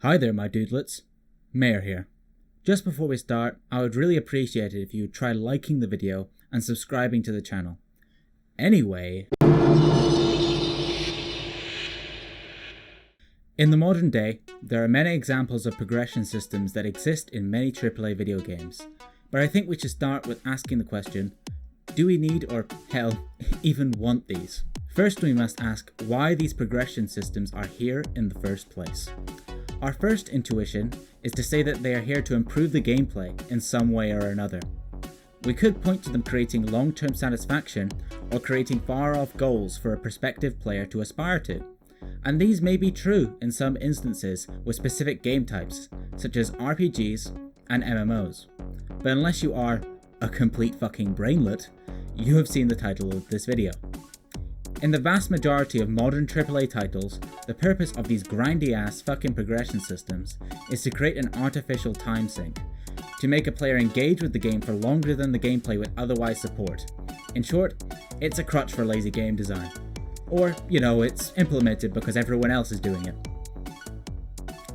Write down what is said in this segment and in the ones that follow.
Hi there, my dudelets. Mayor here. Just before we start, I would really appreciate it if you would try liking the video and subscribing to the channel. Anyway, in the modern day, there are many examples of progression systems that exist in many AAA video games, but I think we should start with asking the question, do we need or, hell, even want these? First, we must ask why these progression systems are here in the first place. Our first intuition is to say that they are here to improve the gameplay in some way or another. We could point to them creating long-term satisfaction or creating far-off goals for a prospective player to aspire to. And these may be true in some instances with specific game types, such as RPGs and MMOs. But unless you are a complete fucking brainlet, you have seen the title of this video. In the vast majority of modern AAA titles, the purpose of these grindy-ass fucking progression systems is to create an artificial time sink, to make a player engage with the game for longer than the gameplay would otherwise support. In short, it's a crutch for lazy game design. Or, it's implemented because everyone else is doing it.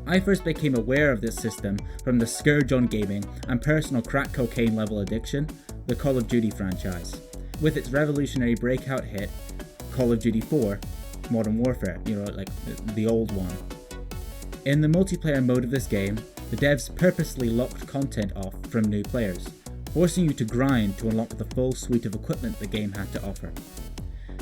I first became aware of this system from the scourge on gaming and personal crack cocaine level addiction, the Call of Duty franchise, with its revolutionary breakout hit, Call of Duty 4, Modern Warfare, like the old one. In the multiplayer mode of this game, the devs purposely locked content off from new players, forcing you to grind to unlock the full suite of equipment the game had to offer.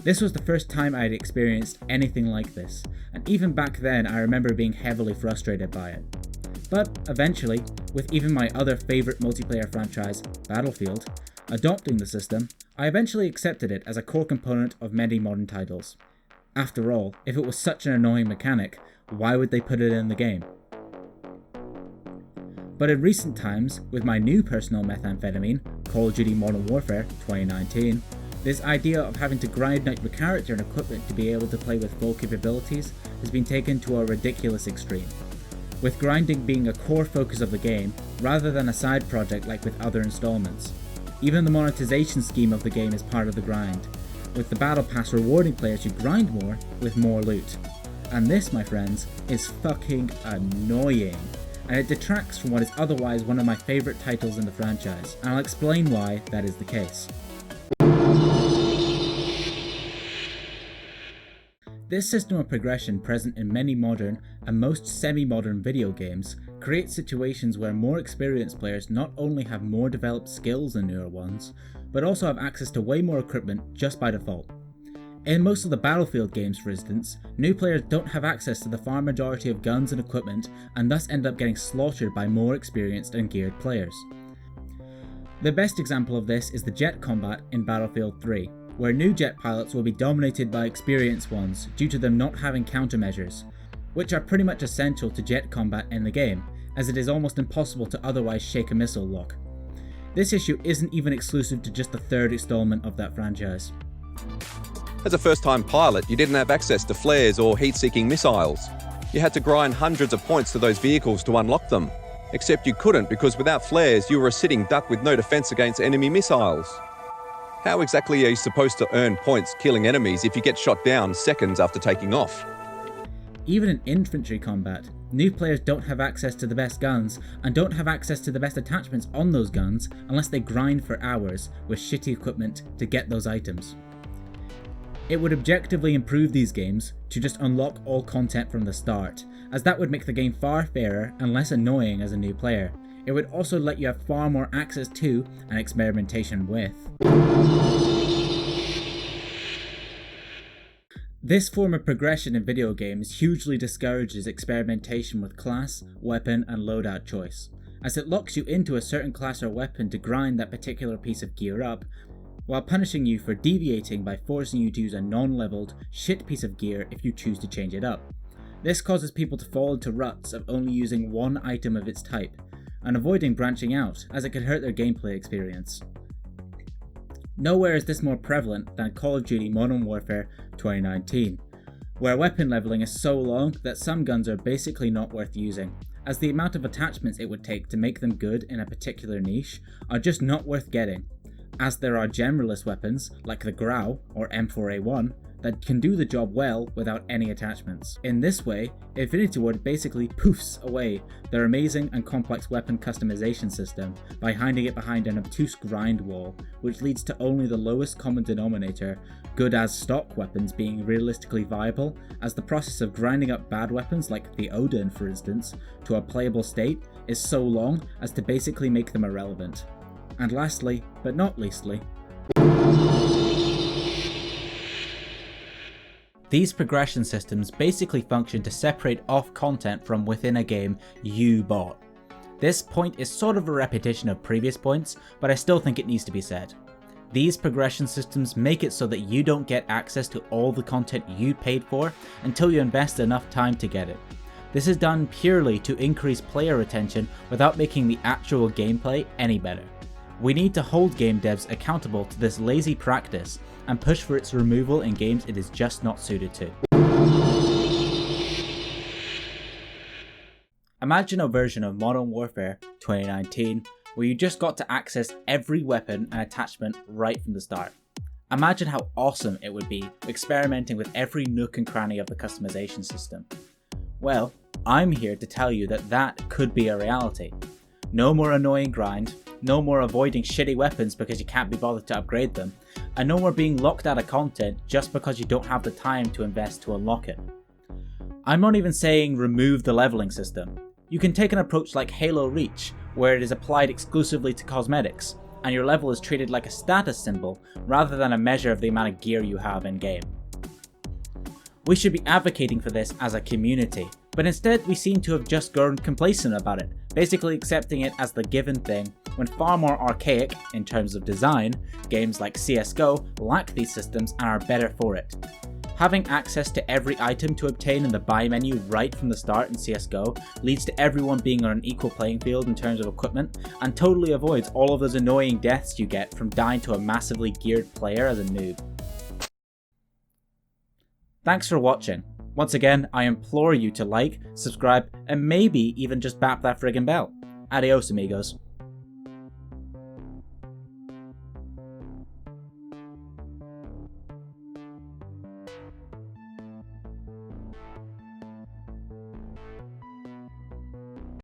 This was the first time I had experienced anything like this, and even back then I remember being heavily frustrated by it. But eventually, with even my other favourite multiplayer franchise, Battlefield, adopting the system, I eventually accepted it as a core component of many modern titles. After all, if it was such an annoying mechanic, why would they put it in the game? But in recent times, with my new personal methamphetamine, Call of Duty Modern Warfare 2019, this idea of having to grind out your character and equipment to be able to play with full capabilities has been taken to a ridiculous extreme, with grinding being a core focus of the game rather than a side project like with other installments. Even the monetization scheme of the game is part of the grind, with the battle pass rewarding players who grind more with more loot. And this, my friends, is fucking annoying, and it detracts from what is otherwise one of my favourite titles in the franchise, and I'll explain why that is the case. This system of progression present in many modern and most semi-modern video games creates situations where more experienced players not only have more developed skills than newer ones, but also have access to way more equipment just by default. In most of the Battlefield games, for instance, new players don't have access to the far majority of guns and equipment and thus end up getting slaughtered by more experienced and geared players. The best example of this is the jet combat in Battlefield 3, where new jet pilots will be dominated by experienced ones due to them not having countermeasures, which are pretty much essential to jet combat in the game, as it is almost impossible to otherwise shake a missile lock. This issue isn't even exclusive to just the third installment of that franchise. As a first-time pilot, you didn't have access to flares or heat-seeking missiles. You had to grind hundreds of points to those vehicles to unlock them. Except you couldn't because without flares, you were a sitting duck with no defense against enemy missiles. How exactly are you supposed to earn points killing enemies if you get shot down seconds after taking off? Even in infantry combat, new players don't have access to the best guns and don't have access to the best attachments on those guns unless they grind for hours with shitty equipment to get those items. It would objectively improve these games to just unlock all content from the start, as that would make the game far fairer and less annoying as a new player. It would also let you have far more access to and experimentation with. This form of progression in video games hugely discourages experimentation with class, weapon, and loadout choice, as it locks you into a certain class or weapon to grind that particular piece of gear up, while punishing you for deviating by forcing you to use a non-leveled, shit piece of gear if you choose to change it up. This causes people to fall into ruts of only using one item of its type, and avoiding branching out, as it could hurt their gameplay experience. Nowhere is this more prevalent than Call of Duty Modern Warfare 2019, where weapon leveling is so long that some guns are basically not worth using, as the amount of attachments it would take to make them good in a particular niche are just not worth getting, as there are generalist weapons like the Grau or M4A1 that can do the job well without any attachments. In this way, Infinity Ward basically poofs away their amazing and complex weapon customization system by hiding it behind an obtuse grind wall, which leads to only the lowest common denominator, good as stock weapons, being realistically viable, as the process of grinding up bad weapons like the Odin for instance, to a playable state is so long as to basically make them irrelevant. And lastly, but not leastly, these progression systems basically function to separate off content from within a game you bought. This point is sort of a repetition of previous points, but I still think it needs to be said. These progression systems make it so that you don't get access to all the content you paid for until you invest enough time to get it. This is done purely to increase player retention without making the actual gameplay any better. We need to hold game devs accountable to this lazy practice and push for its removal in games it is just not suited to. Imagine a version of Modern Warfare 2019 where you just got to access every weapon and attachment right from the start. Imagine how awesome it would be experimenting with every nook and cranny of the customization system. Well, I'm here to tell you that that could be a reality. No more annoying grind, no more avoiding shitty weapons because you can't be bothered to upgrade them, and no more being locked out of content just because you don't have the time to invest to unlock it. I'm not even saying remove the leveling system. You can take an approach like Halo Reach, where it is applied exclusively to cosmetics, and your level is treated like a status symbol rather than a measure of the amount of gear you have in game. We should be advocating for this as a community, but instead we seem to have just grown complacent about it, basically accepting it as the given thing, when far more archaic, in terms of design, games like CSGO lack these systems and are better for it. Having access to every item to obtain in the buy menu right from the start in CSGO leads to everyone being on an equal playing field in terms of equipment, and totally avoids all of those annoying deaths you get from dying to a massively geared player as a noob. Thanks for watching. Once again, I implore you to like, subscribe, and maybe even just bap that friggin' bell. Adios amigos.